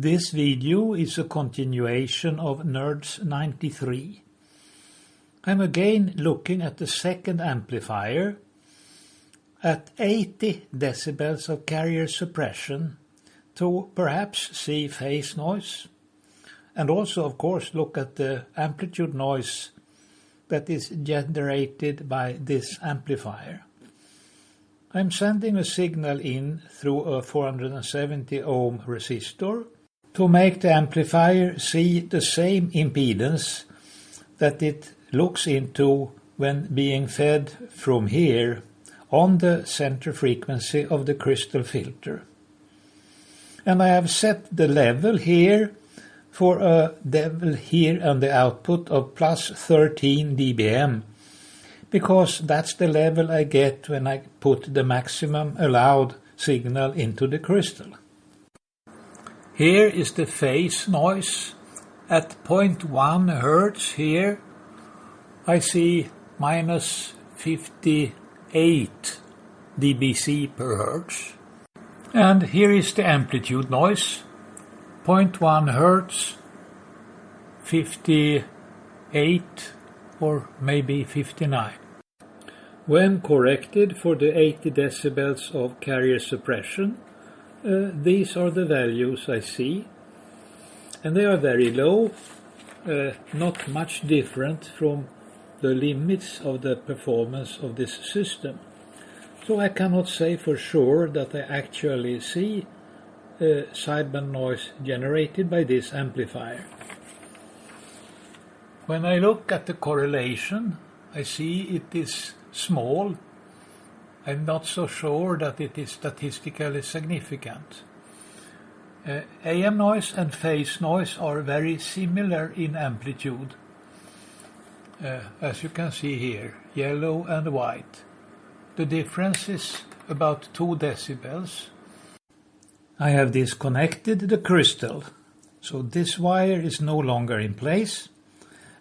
This video is a continuation of nerds93. I'm again looking at the second amplifier at 80 decibels of carrier suppression to perhaps see phase noise, and also of course look at the amplitude noise that is generated by this amplifier. I'm sending a signal in through a 470 ohm resistor to make the amplifier see the same impedance that it looks into when being fed from here on the center frequency of the crystal filter. And I have set the level here for a level here on the output of plus 13 dBm, because that's the level I get when I put the maximum allowed signal into the crystal. Here is the phase noise at 0.1 Hz. Here I see minus 58 dBc per Hertz. And here is the amplitude noise, 0.1 Hz, 58 or maybe 59. When corrected for the 80 decibels of carrier suppression, these are the values I see, and they are very low, not much different from the limits of the performance of this system. So I cannot say for sure that I actually see sideband noise generated by this amplifier. When I look at the correlation, I see it is small. I'm not so sure that it is statistically significant. AM noise and phase noise are very similar in amplitude, as you can see here, yellow and white. The difference is about 2 decibels. I have disconnected the crystal, so this wire is no longer in place,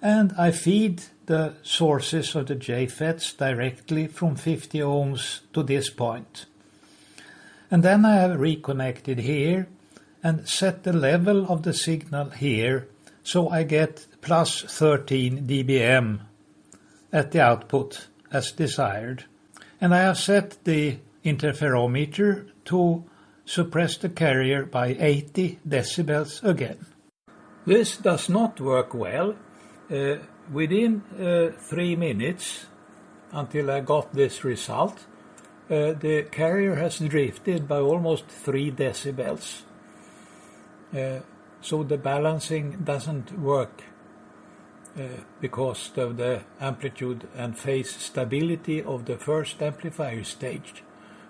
and I feed the sources of the JFETs directly from 50 ohms to this point. And then I have reconnected here and set the level of the signal here, so I get plus 13 dBm at the output as desired. And I have set the interferometer to suppress the carrier by 80 decibels again. This does not work well. Within 3 minutes, until I got this result, the carrier has drifted by almost 3 decibels. So the balancing doesn't work because of the amplitude and phase stability of the first amplifier stage.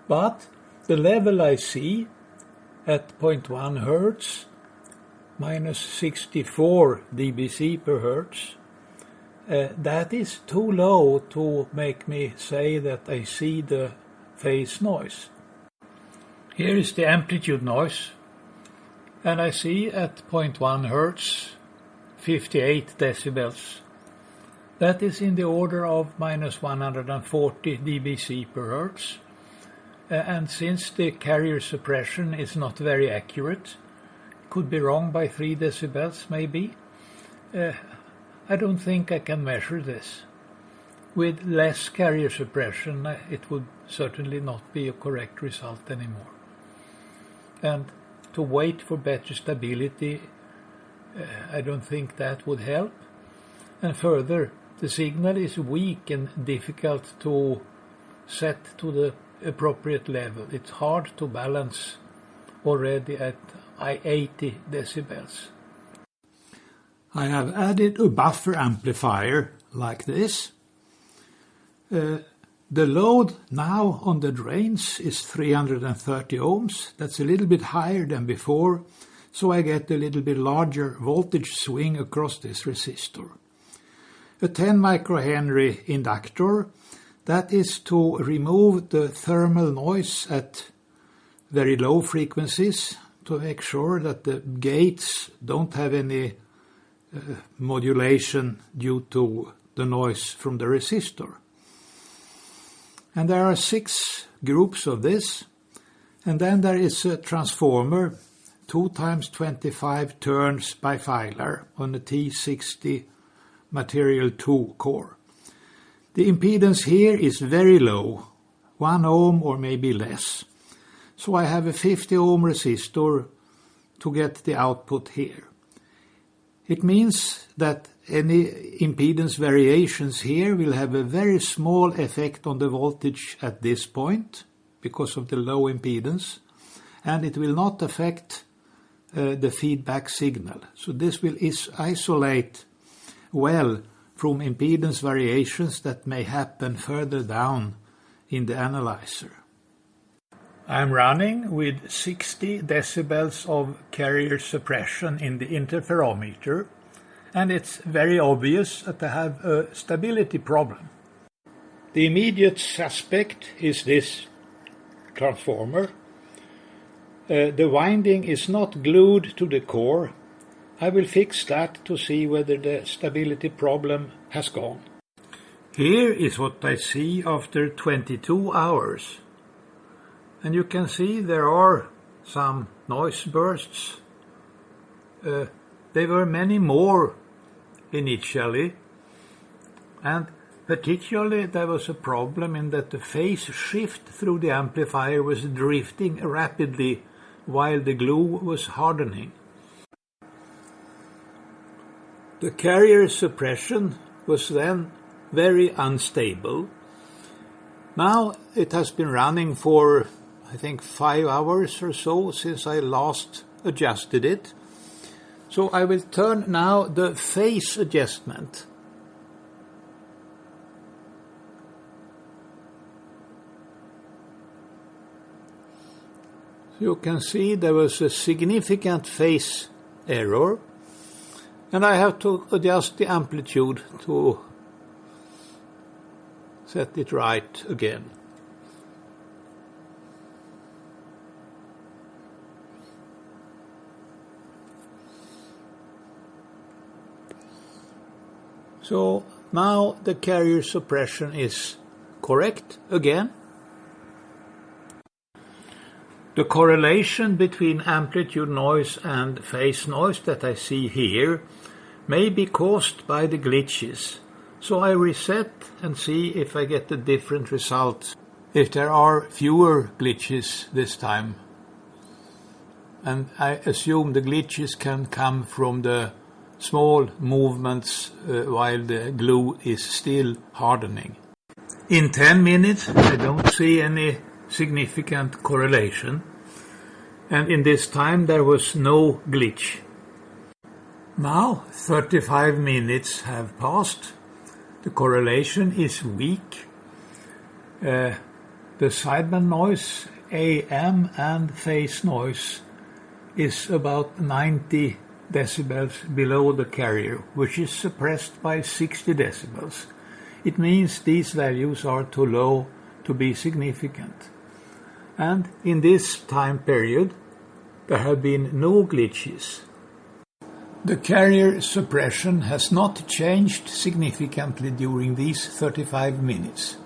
But the level I see at 0.1 Hz, minus 64 dBc per Hertz, that is too low to make me say that I see the phase noise. Here is the amplitude noise, and I see at 0.1 Hz 58 decibels. That is in the order of minus 140 dBc per Hertz, and since the carrier suppression is not very accurate, could be wrong by 3 decibels maybe, I don't think I can measure this. With less carrier suppression, it would certainly not be a correct result anymore. And to wait for better stability, I don't think that would help. And further, the signal is weak and difficult to set to the appropriate level. It's hard to balance already at 80 decibels. I have added a buffer amplifier like this. The load now on the drains is 330 ohms. That's a little bit higher than before, so I get a little bit larger voltage swing across this resistor. A 10 microhenry inductor, that is to remove the thermal noise at very low frequencies to make sure that the gates don't have any modulation due to the noise from the resistor. And there are 6 groups of this, and then there is a transformer 2 times 25 turns by filar on a T60 material 2 core. The impedance here is very low, 1 ohm or maybe less. So I have a 50 ohm resistor to get the output here. It means that any impedance variations here will have a very small effect on the voltage at this point because of the low impedance, and it will not affect the feedback signal. So this will isolate well from impedance variations that may happen further down in the analyzer. I'm running with 60 decibels of carrier suppression in the interferometer, and it's very obvious that I have a stability problem. The immediate suspect is this transformer. The winding is not glued to the core. I will fix that to see whether the stability problem has gone. Here is what I see after 22 hours. And you can see there are some noise bursts. There were many more initially, and particularly there was a problem in that the phase shift through the amplifier was drifting rapidly while the glue was hardening. The carrier suppression was then very unstable. Now it has been running for I think 5 hours or so since I last adjusted it. So I will turn now the phase adjustment. So you can see there was a significant phase error, and I have to adjust the amplitude to set it right again. So now the carrier suppression is correct again. The correlation between amplitude noise and phase noise that I see here may be caused by the glitches. So I reset and see if I get a different result, if there are fewer glitches this time. And I assume the glitches can come from the small movements while the glue is still hardening. In 10 minutes I don't see any significant correlation, and in this time there was no glitch. Now 35 minutes have passed. The correlation is weak. The sideband noise, AM, and phase noise is about 90 decibels below the carrier, which is suppressed by 60 decibels. It means these values are too low to be significant. And in this time period, there have been no glitches. The carrier suppression has not changed significantly during these 35 minutes.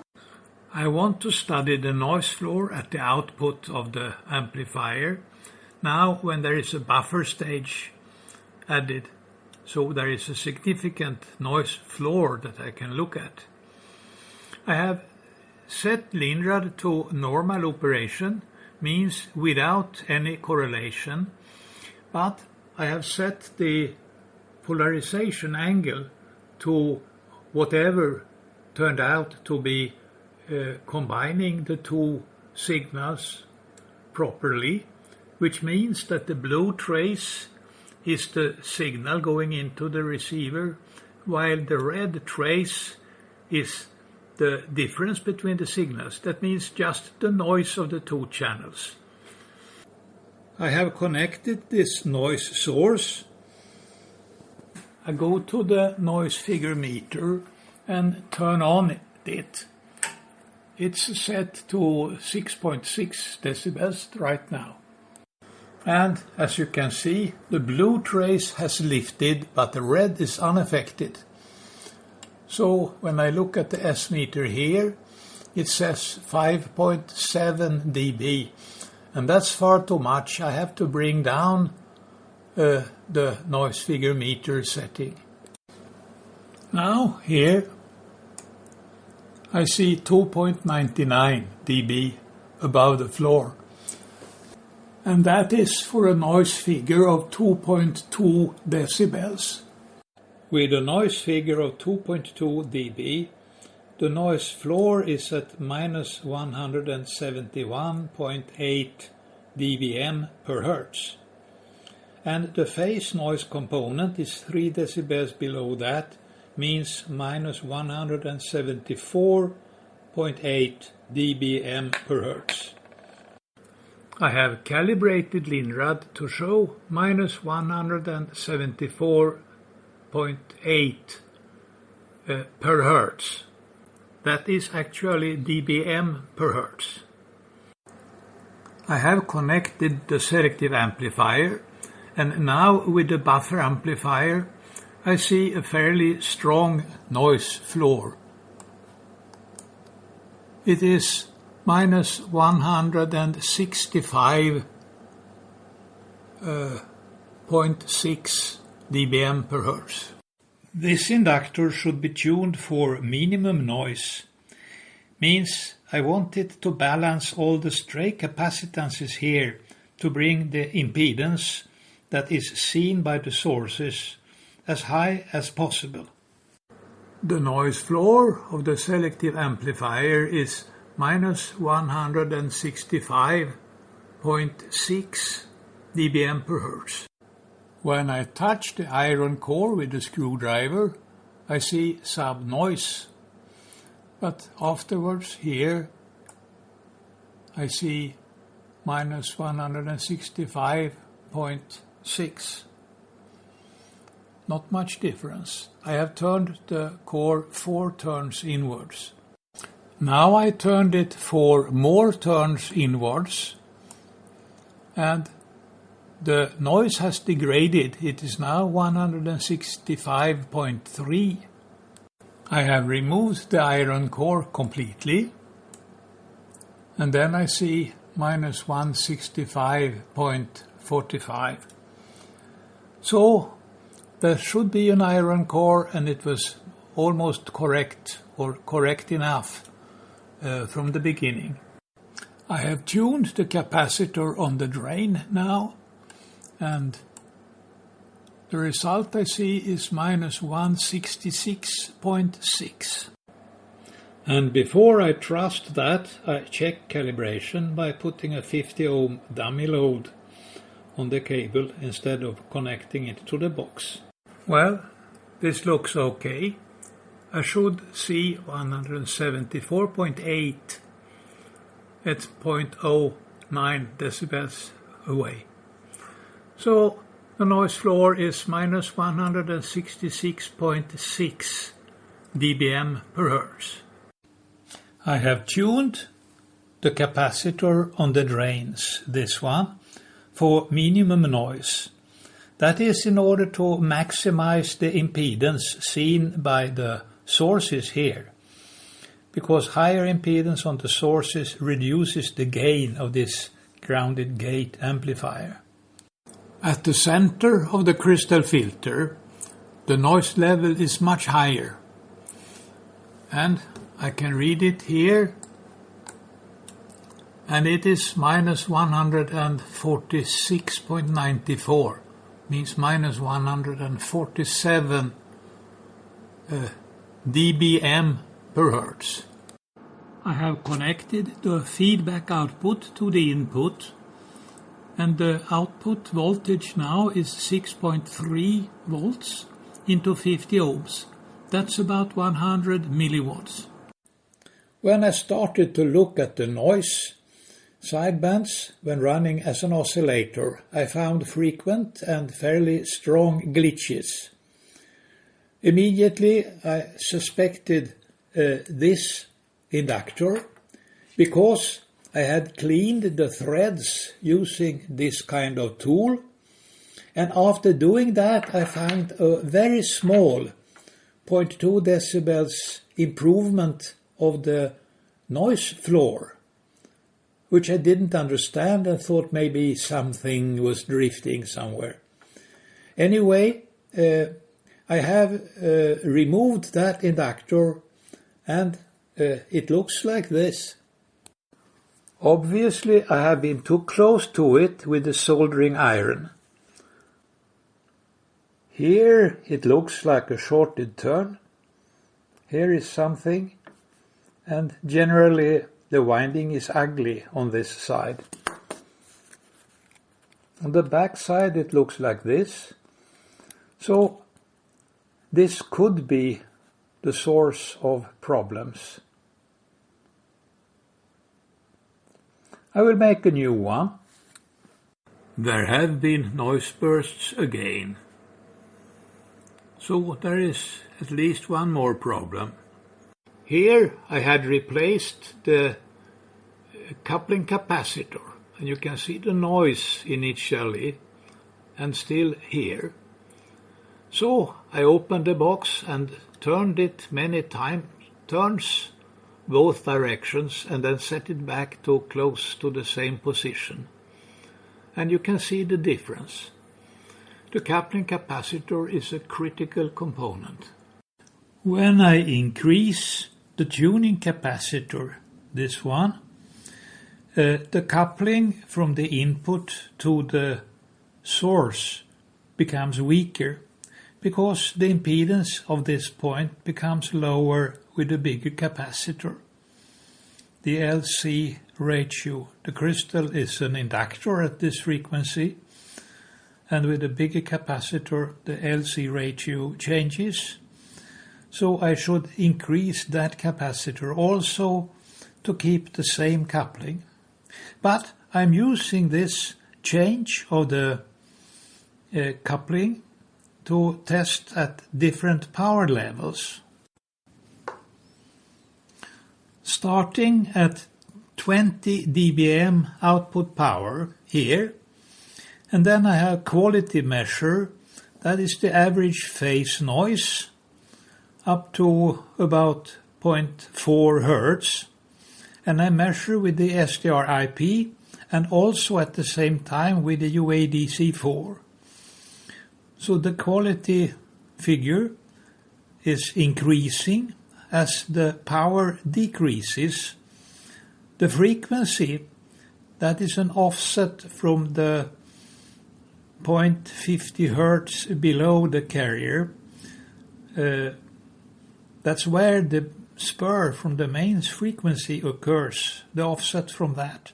I want to study the noise floor at the output of the amplifier now when there is a buffer stage added, so there is a significant noise floor that I can look at. I have set Linrad to normal operation, means without any correlation, but I have set the polarization angle to whatever turned out to be combining the two signals properly, which means that the blue trace is the signal going into the receiver, while the red trace is the difference between the signals. That means just the noise of the two channels. I have connected this noise source. I go to the noise figure meter and turn on it. It's set to 6.6 decibels right now. And as you can see, the blue trace has lifted, but the red is unaffected. So when I look at the S meter here, it says 5.7 dB, and that's far too much. I have to bring down the noise figure meter setting. Now here I see 2.99 dB above the floor, and that is for a noise figure of 2.2 decibels. With a noise figure of 2.2 dB, the noise floor is at minus 171.8 dBm per hertz, and the phase noise component is 3 decibels below that, means minus 174.8 dBm per hertz. I have calibrated Linrad to show minus 174.8 per hertz. That is actually dBm per hertz. I have connected the selective amplifier, and now with the buffer amplifier I see a fairly strong noise floor. It is minus 165.6 dBm per hertz. This inductor should be tuned for minimum noise. Means I want it to balance all the stray capacitances here to bring the impedance that is seen by the sources as high as possible. The noise floor of the selective amplifier is minus 165.6 dBm per hertz. When I touch the iron core with the screwdriver, I see some noise, but afterwards here I see minus 165.6. Not much difference. I have turned the core 4 turns inwards. Now I turned it 4 more turns inwards, and the noise has degraded. It is now 165.3. I have removed the iron core completely, and then I see minus 165.45. So there should be an iron core, and it was almost correct, or correct enough from the beginning. I have tuned the capacitor on the drain now, and the result I see is minus 166.6. And before I trust that, I check calibration by putting a 50 ohm dummy load on the cable instead of connecting it to the box. Well, this looks okay. I should see 174.8 at 0.09 decibels away. So the noise floor is minus 166.6 dBm per hertz. I have tuned the capacitor on the drains, this one, for minimum noise. That is in order to maximize the impedance seen by the sources here, because higher impedance on the sources reduces the gain of this grounded gate amplifier. At the center of the crystal filter, the noise level is much higher, and I can read it here, and it is minus 146.94, means minus 147 dBm per hertz. I have connected the feedback output to the input, and the output voltage now is 6.3 volts into 50 ohms. That's about 100 milliwatts. When I started to look at the noise sidebands when running as an oscillator, I found frequent and fairly strong glitches. Immediately I suspected this inductor because I had cleaned the threads using this kind of tool, and after doing that I found a very small 0.2 decibels improvement of the noise floor, which I didn't understand and thought maybe something was drifting somewhere. Anyway, I have removed that inductor, and it looks like this. Obviously, I have been too close to it with the soldering iron. Here it looks like a shorted turn. Here is something, and generally the winding is ugly on this side. On the back side it looks like this. So this could be the source of problems. I will make a new one. There have been noise bursts again. So there is at least one more problem. Here I had replaced the coupling capacitor, and you can see the noise initially and still here. So I opened the box and turned it many turns both directions, and then set it back to close to the same position. And you can see the difference. The coupling capacitor is a critical component. When I increase the tuning capacitor, this one, the coupling from the input to the source becomes weaker, because the impedance of this point becomes lower with a bigger capacitor. The LC ratio, the crystal is an inductor at this frequency, and with a bigger capacitor the LC ratio changes. So I should increase that capacitor also to keep the same coupling. But I'm using this change of the coupling to test at different power levels. Starting at 20 dBm output power here, and then I have quality measure, that is the average phase noise, up to about 0.4 Hertz, and I measure with the SDR-IP and also at the same time with the UADC4. So the quality figure is increasing as the power decreases. The frequency, that is an offset from the 0.50 Hertz below the carrier. That's where the spur from the mains frequency occurs, the offset from that.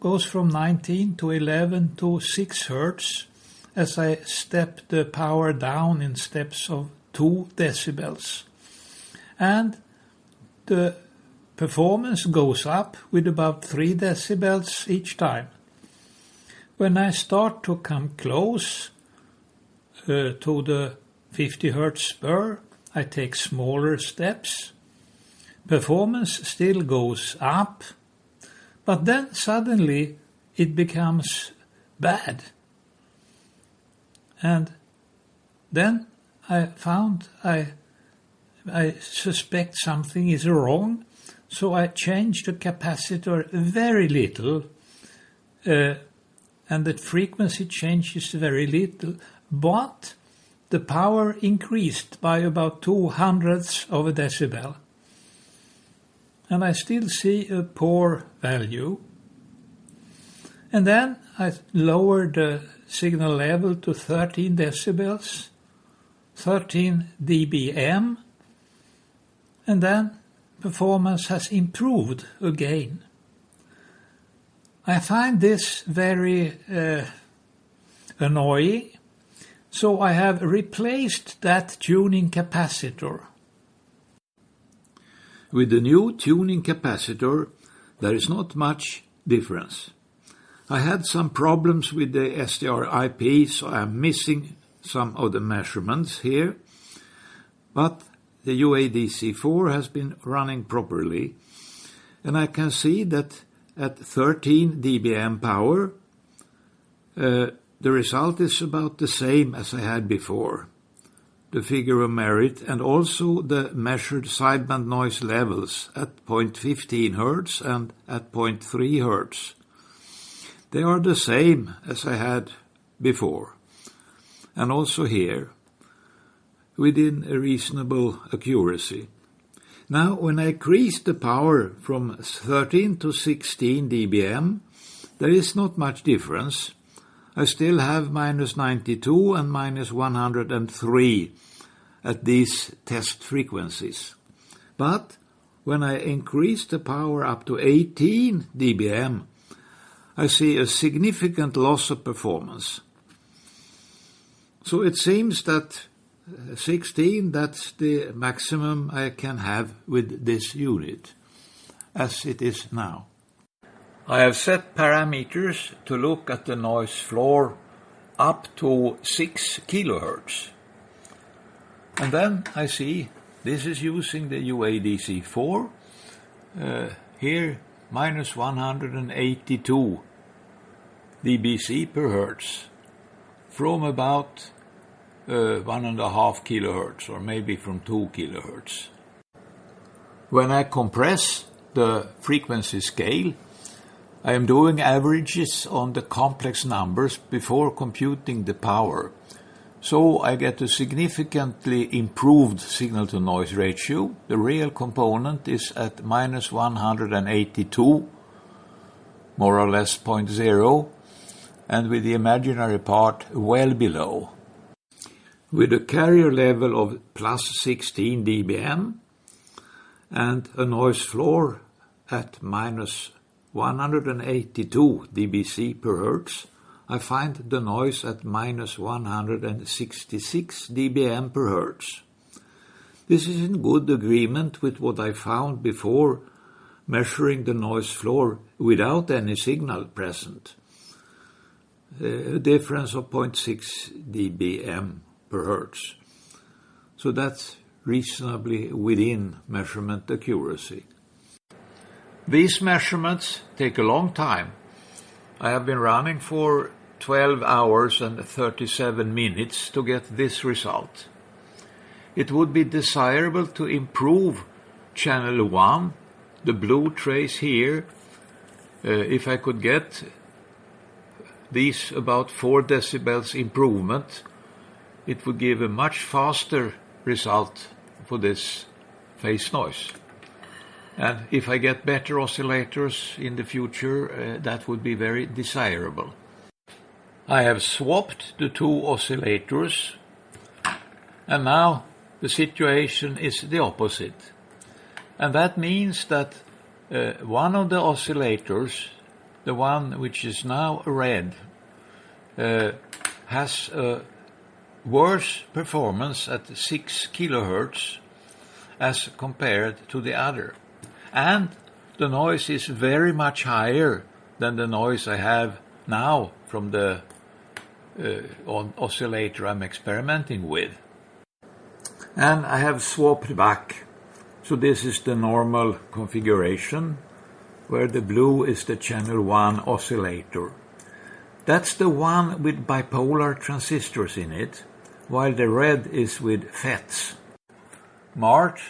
Goes from 19 to 11 to 6 Hertz as I step the power down in steps of 2 decibels. And the performance goes up with about 3 decibels each time. When I start to come close to the 50 Hertz spur, I take smaller steps. Performance still goes up, but then suddenly it becomes bad. And then I found I suspect something is wrong, so I changed the capacitor very little, and the frequency changes very little, but the power increased by about 0.02 of a decibel. And I still see a poor value. And then I lowered the signal level to 13 decibels, 13 dBm, and then performance has improved again. I find this very annoying, so I have replaced that tuning capacitor. With the new tuning capacitor, there is not much difference. I had some problems with the SDR-IP, so I'm missing some of the measurements here, but the UADC4 has been running properly, and I can see that at 13 dBm power, the result is about the same as I had before. the figure of merit, and also the measured sideband noise levels at 0.15 Hz and at 0.3 Hz. They are the same as I had before, and also here, within a reasonable accuracy. Now, when I increase the power from 13 to 16 dBm, there is not much difference. I still have -92 and -103 at these test frequencies. But when I increase the power up to 18 dBm, I see a significant loss of performance. So it seems that 16, that's the maximum I can have with this unit, as it is now. I have set parameters to look at the noise floor up to 6 kHz. And then I see this is using the UADC4, here -182 dBc per Hertz, from about 1.5 kHz, or maybe from 2 kHz. When I compress the frequency scale, I am doing averages on the complex numbers before computing the power. So I get a significantly improved signal-to-noise ratio. The real component is at -182, more or less 0.0, and with the imaginary part well below. With a carrier level of +16 dBm and a noise floor at -182 dBc per Hertz, I find the noise at -166 dBm per Hertz. This is in good agreement with what I found before measuring the noise floor without any signal present, a difference of 0.6 dBm per Hertz. So that's reasonably within measurement accuracy. These measurements take a long time. I have been running for 12 hours and 37 minutes to get this result. It would be desirable to improve channel 1, the blue trace here, if I could get these about 4 decibels improvement. It would give a much faster result for this phase noise. And if I get better oscillators in the future, that would be very desirable. I have swapped the 2 oscillators, and now the situation is the opposite. And that means that one of the oscillators, the one which is now red, has a worse performance at 6 kHz as compared to the other. And the noise is very much higher than the noise I have now from the oscillator I'm experimenting with. And I have swapped back. So this is the normal configuration, where the blue is the channel 1 oscillator. That's the one with bipolar transistors in it, while the red is with FETs. Mart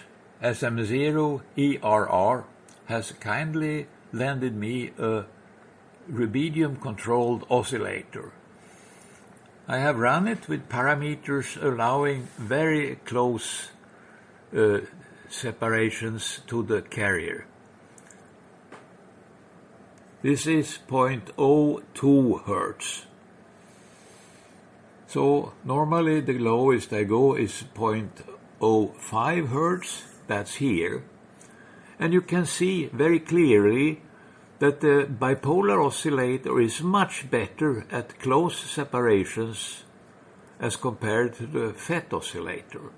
SM0ERR has kindly lended me a rubidium-controlled oscillator. I have run it with parameters allowing very close separations to the carrier. This is 0.02 Hertz. So normally the lowest I go is 0.05 Hertz. That's here. And you can see very clearly that the bipolar oscillator is much better at close separations as compared to the FET oscillator.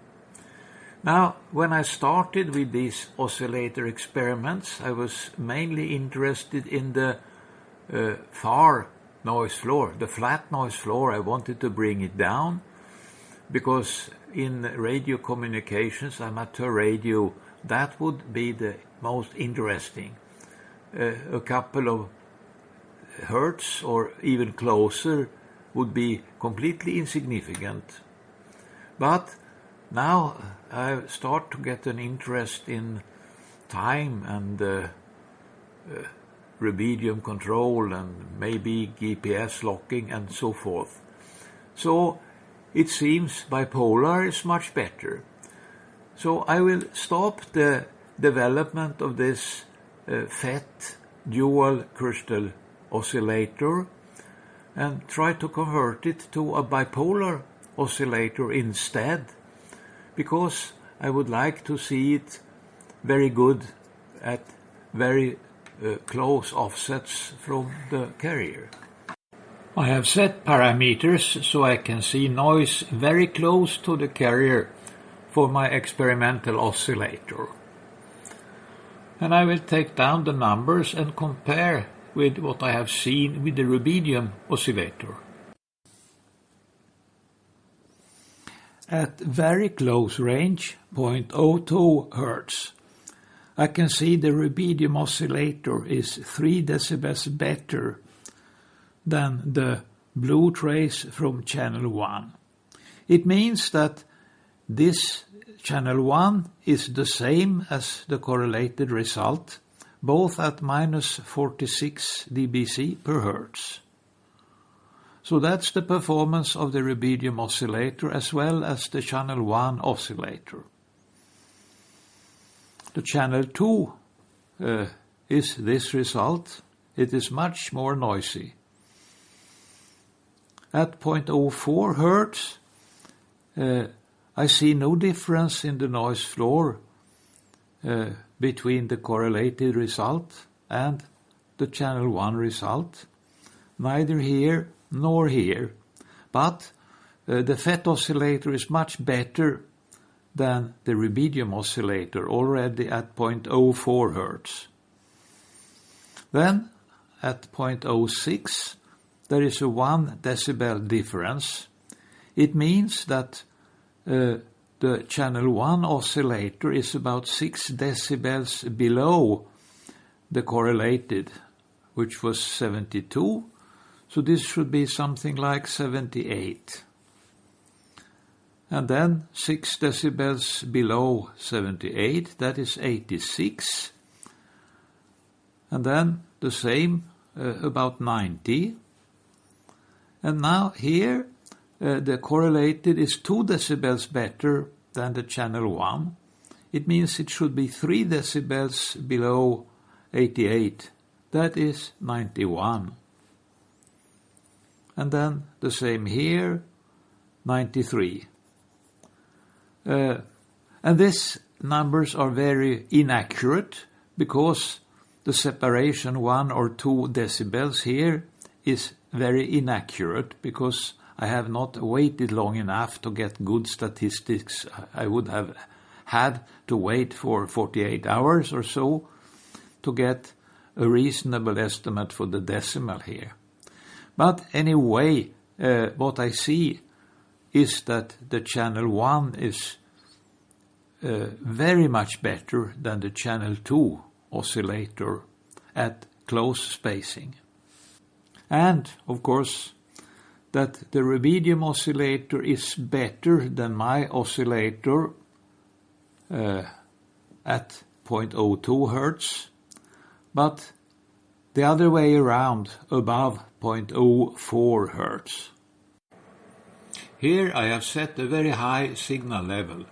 Now, when I started with these oscillator experiments, I was mainly interested in the far noise floor, the flat noise floor. I wanted to bring it down because in radio communications, amateur radio, that would be the most interesting. A couple of hertz or even closer would be completely insignificant. But now I start to get an interest in time and rubidium control and maybe GPS locking and so forth. So it seems bipolar is much better. So I will stop the development of this FET dual crystal oscillator and try to convert it to a bipolar oscillator instead, because I would like to see it very good at very close offsets from the carrier. I have set parameters so I can see noise very close to the carrier for my experimental oscillator. And I will take down the numbers and compare with what I have seen with the rubidium oscillator. At very close range, 0.02 Hz, I can see the rubidium oscillator is 3 decibels better than the blue trace from channel 1. It means that this channel 1 is the same as the correlated result, both at minus 46 dBc per Hertz. So that's the performance of the rubidium oscillator as well as the channel 1 oscillator. The channel 2 is this result. It is much more noisy. At 0.04 Hertz, I see no difference in the noise floor between the correlated result and the channel 1 result, neither here nor here. But the FET oscillator is much better than the rubidium oscillator, already at 0.04 Hertz. Then, at 0.06, there is a 1 decibel difference. It means that the channel 1 oscillator is about 6 decibels below the correlated, which was 72. So this should be something like 78. And then 6 decibels below 78, that is 86. And then the same, about 90. And now here, the correlated is 2 decibels better than the channel 1. It means it should be 3 decibels below 88. That is 91. And then the same here, 93. And these numbers are very inaccurate because the separation 1 or 2 decibels here is very inaccurate because I have not waited long enough to get good statistics. I would have had to wait for 48 hours or so to get a reasonable estimate for the decimal here. But anyway, what I see is that the channel 1 is very much better than the channel 2 oscillator at close spacing. And, of course, that the rubidium oscillator is better than my oscillator at 0.02 Hertz, but the other way around, above 0.04 Hertz. Here I have set a very high signal level,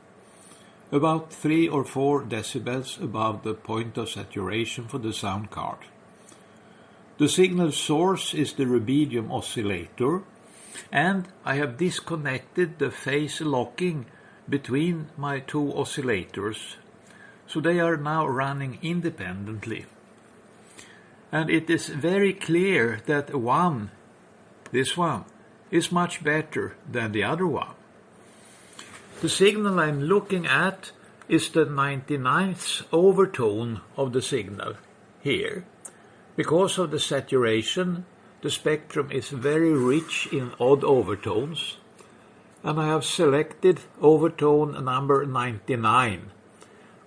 about 3 or 4 decibels above the point of saturation for the sound card. The signal source is the rubidium oscillator, and I have disconnected the phase locking between my 2 oscillators, so they are now running independently. And it is very clear that this one, is much better than the other one. The signal I'm looking at is the 99th overtone of the signal here. Because of the saturation, the spectrum is very rich in odd overtones, and I have selected overtone number 99,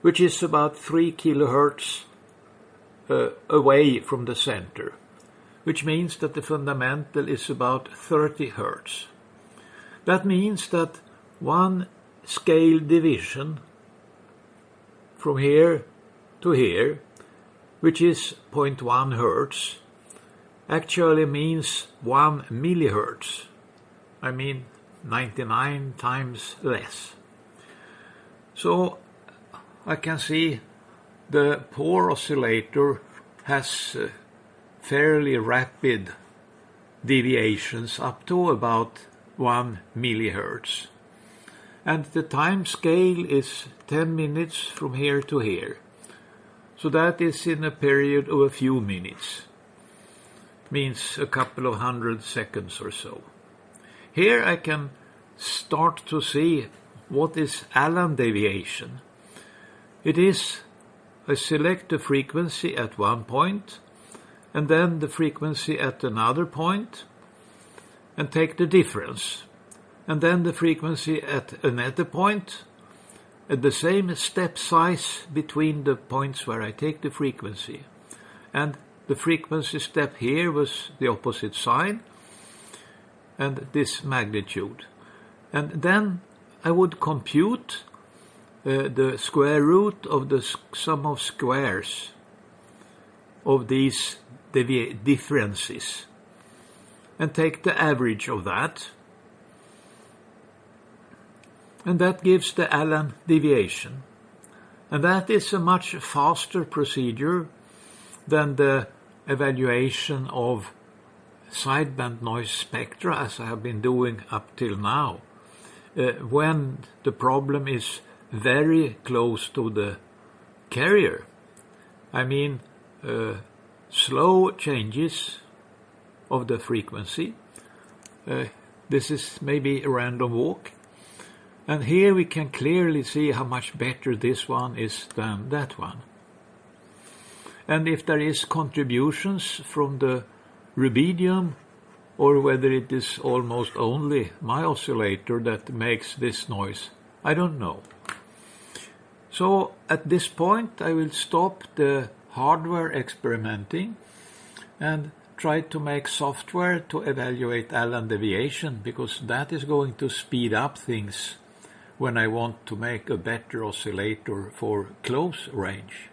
which is about 3 kilohertz away from the center, which means that the fundamental is about 30 hertz. That means that 1 scale division from here to here, which is 0.1 Hertz, actually means 1 millihertz. I mean 99 times less. So I can see the poor oscillator has fairly rapid deviations up to about 1 millihertz. And the time scale is 10 minutes from here to here. So that is in a period of a few minutes. Means a couple of 100 seconds or so. Here I can start to see what is Allan deviation. It is I select the frequency at one point and then the frequency at another point and take the difference. And then the frequency at another point at the same step size between the points where I take the frequency. And the frequency step here was the opposite side and this magnitude. And then I would compute the square root of the sum of squares of these differences and take the average of that. And that gives the Allan deviation. And that is a much faster procedure than the evaluation of sideband noise spectra as I have been doing up till now, when the problem is very close to the carrier. I mean slow changes of the frequency. This is maybe a random walk. And here we can clearly see how much better this one is than that one. And if there is contributions from the rubidium, or whether it is almost only my oscillator that makes this noise, I don't know. So at this point I will stop the hardware experimenting and try to make software to evaluate Allan deviation, because that is going to speed up things when I want to make a better oscillator for close range.